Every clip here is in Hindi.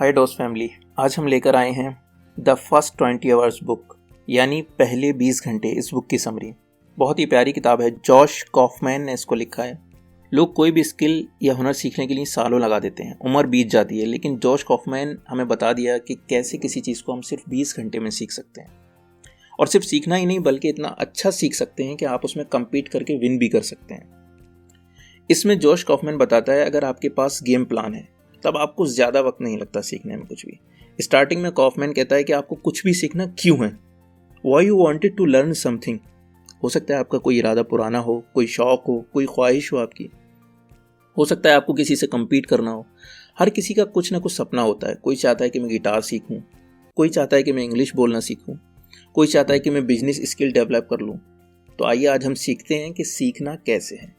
हाय दोस्त फैमिली, आज हम लेकर आए हैं द फर्स्ट 20 आवर्स बुक यानी पहले 20 घंटे। इस बुक की समरी बहुत ही प्यारी किताब है। जॉश कॉफमैन ने इसको लिखा है। लोग कोई भी स्किल या हुनर सीखने के लिए सालों लगा देते हैं, उम्र बीत जाती है, लेकिन जॉश कॉफमैन हमें बता दिया कि कैसे किसी चीज़ को हम सिर्फ 20 घंटे में सीख सकते हैं। और सिर्फ सीखना ही नहीं बल्कि इतना अच्छा सीख सकते हैं कि आप उसमें कम्पीट करके विन भी कर सकते हैं। इसमें जॉश कॉफमैन बताता है अगर आपके पास गेम प्लान है तब आपको ज़्यादा वक्त नहीं लगता सीखने में कुछ भी। स्टार्टिंग में कॉफमैन कहता है कि आपको कुछ भी सीखना क्यों है, why you wanted to learn something. हो सकता है आपका कोई इरादा पुराना हो, कोई शौक हो, कोई ख्वाहिश हो आपकी। हो सकता है आपको किसी से कम्पीट करना हो। हर किसी का कुछ ना कुछ सपना होता है। कोई चाहता है कि मैं गिटार सीखूं, कोई चाहता है कि मैं इंग्लिश बोलना सीखूं, कोई चाहता है कि मैं बिजनेस स्किल डेवलप कर लूं। तो आइए आज हम सीखते हैं कि सीखना कैसे है।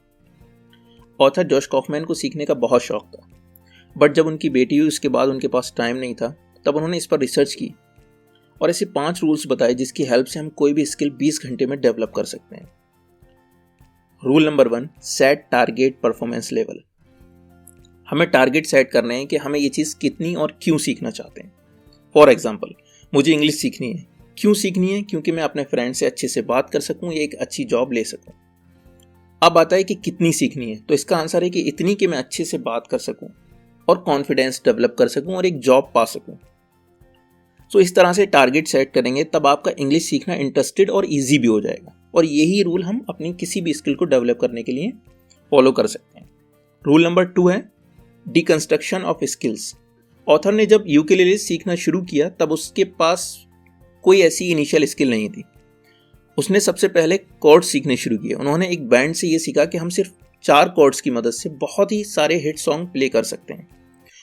ऑथर जॉश कॉफमैन को सीखने का बहुत शौक था, बट जब उनकी बेटी हुई उसके बाद उनके पास टाइम नहीं था। तब उन्होंने इस पर रिसर्च की और ऐसे 5 रूल्स बताए जिसकी हेल्प से हम कोई भी स्किल 20 घंटे में डेवलप कर सकते हैं। Rule number 1, set target performance level. हमें टारगेट सेट करने हैं कि हमें ये चीज़ कितनी और क्यों सीखना चाहते हैं। फॉर एग्जाम्पल, मुझे इंग्लिश सीखनी है। क्यों सीखनी है? क्योंकि मैं अपने फ्रेंड से अच्छे से बात कर सकूं या एक अच्छी जॉब ले सकूं। अब आता है कि कितनी सीखनी है, तो इसका आंसर है कि इतनी कि मैं अच्छे से बात कर सकूं और कॉन्फिडेंस डेवलप कर सकूं और एक जॉब पा सकूं। सो इस तरह से टारगेट सेट करेंगे तब आपका इंग्लिश सीखना इंटरेस्टेड और इजी भी हो जाएगा। और यही रूल हम अपनी किसी भी स्किल को डेवलप करने के लिए फॉलो कर सकते हैं। रूल नंबर 2 है डिकंस्ट्रक्शन ऑफ स्किल्स। ऑथर ने जब यूकेलेले सीखना शुरू किया तब उसके पास कोई ऐसी इनिशियल स्किल नहीं थी। उसने सबसे पहले कॉर्ड्स सीखने शुरू किए। उन्होंने एक बैंड से ये सीखा कि हम सिर्फ 4 कॉर्ड्स की मदद से बहुत ही सारे हिट सॉन्ग प्ले कर सकते हैं।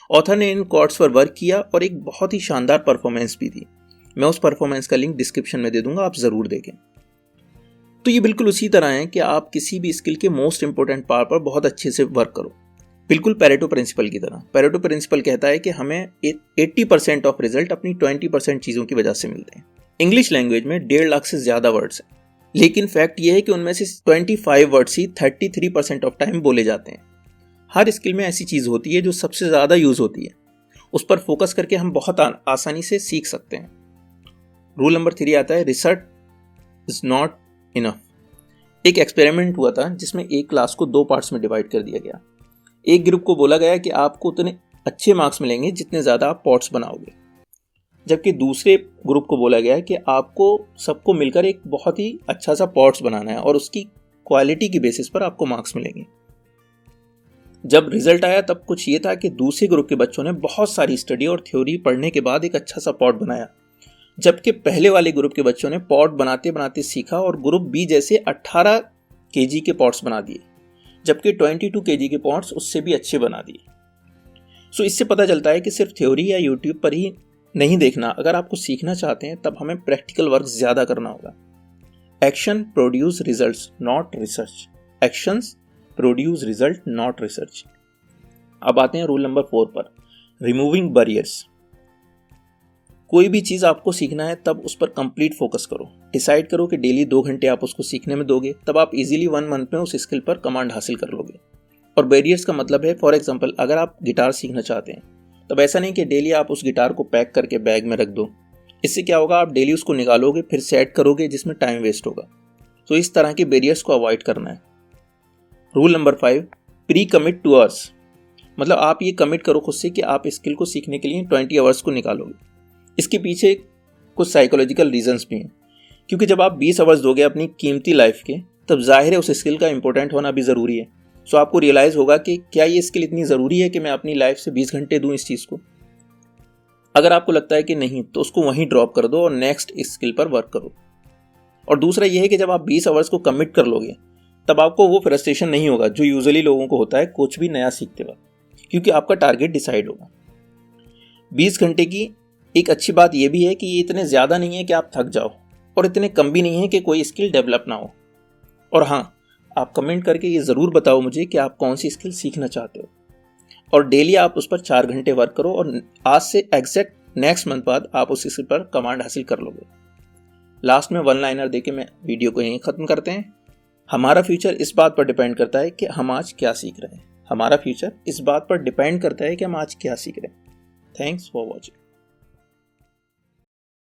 ऑथर ने इन कॉर्ड्स पर वर्क किया और एक बहुत ही शानदार परफॉर्मेंस भी दी। मैं उस परफॉर्मेंस का लिंक डिस्क्रिप्शन में दे दूंगा, आप ज़रूर देखें। तो ये बिल्कुल उसी तरह है कि आप किसी भी स्किल के मोस्ट इंपॉर्टेंट पार्ट पर बहुत अच्छे से वर्क करो, बिल्कुल पेरेटो प्रिंसिपल की तरह। पेरेटो प्रिंसिपल कहता है कि हमें 80% ऑफ रिजल्ट अपनी 20% चीज़ों की वजह से मिलते हैं। इंग्लिश लैंग्वेज में 1.5 लाख से ज़्यादा वर्ड्स हैं, लेकिन फैक्ट ये है कि उनमें से 25 वर्ड्स ही 33% ऑफ टाइम बोले जाते हैं। हर स्किल में ऐसी चीज़ होती है जो सबसे ज़्यादा यूज़ होती है, उस पर फोकस करके हम बहुत आसानी से सीख सकते हैं। रूल नंबर 3 आता है रिसर्च इज नॉट इनफ। एक एक्सपेरिमेंट हुआ था जिसमें एक क्लास को 2 पार्ट्स में डिवाइड कर दिया गया। एक ग्रुप को बोला गया कि आपको उतने अच्छे मार्क्स मिलेंगे जितने ज़्यादा आप पॉट्स बनाओगे, जबकि दूसरे ग्रुप को बोला गया कि आपको सबको मिलकर एक बहुत ही अच्छा सा पॉट्स बनाना है और उसकी क्वालिटी की बेसिस पर आपको मार्क्स मिलेंगे। जब रिजल्ट आया तब कुछ ये था कि दूसरे ग्रुप के बच्चों ने बहुत सारी स्टडी और थ्योरी पढ़ने के बाद एक अच्छा सा पॉट बनाया, जबकि पहले वाले ग्रुप के बच्चों ने पॉट बनाते बनाते सीखा और ग्रुप बी जैसे 18 केजी के पॉट्स बना दिए, जबकि 22 केजी के पॉट्स उससे भी अच्छे बना दिए। सो इससे पता चलता है कि सिर्फ थ्योरी या यूट्यूब पर ही नहीं देखना। अगर आपको सीखना चाहते हैं तब हमें प्रैक्टिकल वर्क ज़्यादा करना होगा। Action produce results not research. Actions produce result not research. अब आते हैं रूल नंबर 4 पर, रिमूविंग बैरियर्स। कोई भी चीज़ आपको सीखना है तब उस पर कंप्लीट फोकस करो। डिसाइड करो कि डेली 2 घंटे आप उसको सीखने में दोगे, तब आप इजीली 1 मंथ में उस स्किल पर कमांड हासिल कर लोगे। और बैरियर्स का मतलब है, फॉर एग्जाम्पल, अगर आप गिटार सीखना चाहते हैं तब ऐसा नहीं कि डेली आप उस गिटार को पैक करके बैग में रख दो। इससे क्या होगा, आप डेली उसको निकालोगे फिर सेट करोगे जिसमें टाइम वेस्ट होगा। तो इस तरह के बैरियर्स को अवॉइड करना है। Rule number 5, pre commit two hours. मतलब आप ये कमिट करो खुद से कि आप स्किल को सीखने के लिए 20 आवर्स को निकालोगे। इसके पीछे कुछ साइकोलॉजिकल रीजंस भी हैं, क्योंकि जब आप 20 आवर्स दोगे अपनी कीमती लाइफ के, तब जाहिर है उस स्किल का इंपॉर्टेंट होना भी ज़रूरी है। सो आपको रियलाइज़ होगा कि क्या ये स्किल इतनी ज़रूरी है कि मैं अपनी लाइफ से 20 घंटे दूं इस चीज़ को। अगर आपको लगता है कि नहीं, तो उसको वहीं ड्रॉप कर दो और नेक्स्ट स्किल पर वर्क करो। और दूसरा ये है कि जब आप 20 आवर्स को कमिट कर लोगे तब आपको वो फ्रस्ट्रेशन नहीं होगा जो यूजुअली लोगों को होता है कुछ भी नया सीखते वक्त, क्योंकि आपका टारगेट डिसाइड होगा। 20 घंटे की एक अच्छी बात यह भी है कि ये इतने ज़्यादा नहीं है कि आप थक जाओ और इतने कम भी नहीं है कि कोई स्किल डेवलप ना हो। और हाँ, आप कमेंट करके ये ज़रूर बताओ मुझे कि आप कौन सी स्किल सीखना चाहते हो, और डेली आप उस पर 4 घंटे वर्क करो और आज से एग्जैक्ट नेक्स्ट मंथ बाद आप उस स्किल पर कमांड हासिल कर लोगे। लास्ट में 1 लाइनर देके मैं वीडियो को यहीं ख़त्म करते हैं। हमारा फ्यूचर इस बात पर डिपेंड करता है कि हम आज क्या सीख रहे हैं। हमारा फ्यूचर इस बात पर डिपेंड करता है कि हम आज क्या सीख रहे हैं। Thanks for watching.